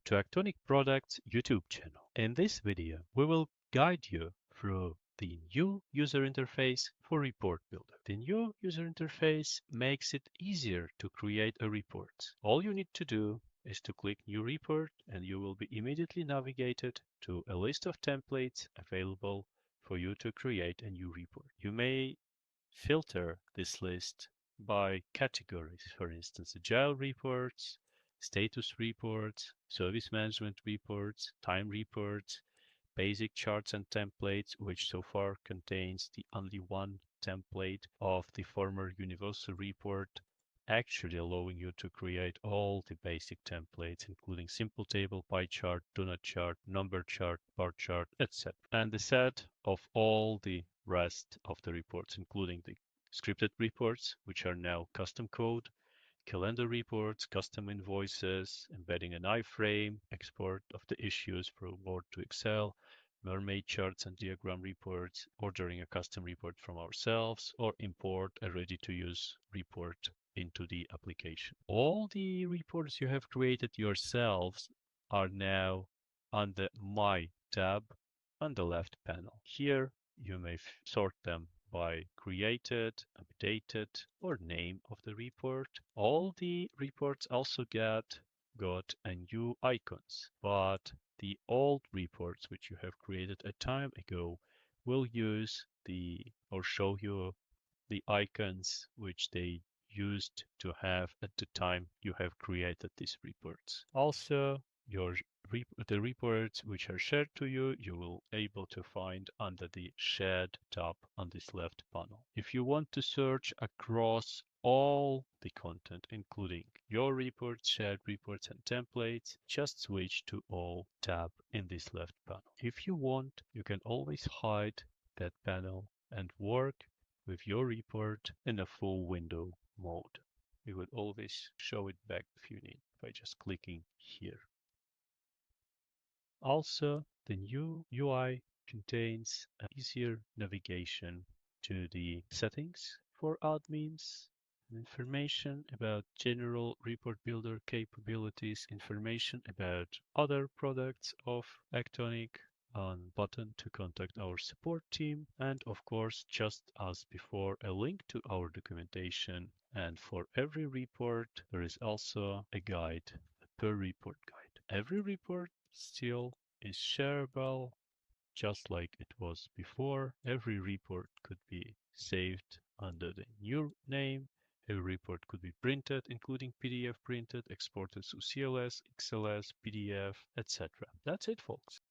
to Actonic Products YouTube channel. In this video, we will guide you through the new user interface for Report Builder. The new user interface makes it easier to create a report. All you need to do is to click New Report and you will be immediately navigated to a list of templates available for you to create a new report. You may filter this list by categories, for instance, agile reports, status reports, service management reports, time reports, basic charts and templates, which so far contains the only one template of the former universal report, actually allowing you to create all the basic templates, including simple table, pie chart, donut chart, number chart, bar chart, etc. And the set of all the rest of the reports, including the scripted reports, which are now custom code, calendar reports, custom invoices, embedding an iframe, export of the issues from Word to Excel, mermaid charts and diagram reports, ordering a custom report from ourselves, or import a ready-to-use report into the application. All the reports you have created yourselves are now on the My tab on the left panel. Here you may sort them by created, updated, or name of the report. All the reports also got a new icons, but the old reports which you have created a time ago will use the or show you the icons which they used to have at the time you have created these reports. Also, your the reports which are shared to you, you will able to find under the Shared tab on this left panel. If you want to search across all the content, including your reports, shared reports, and templates, just switch to All tab in this left panel. If you want, you can always hide that panel and work with your report in a full window mode. We would always show it back if you need by just clicking here. Also, the new UI contains an easier navigation to the settings for admins, information about general report builder capabilities, information about other products of Actonic, on button to contact our support team, and of course, just as before, a link to our documentation. And for every report, there is also a guide, a per report guide. Every report still is shareable, just like it was before. Every report could be saved under the new name. Every report could be printed, including PDF printed, exported to CLS, XLS, PDF, etc. That's it, folks.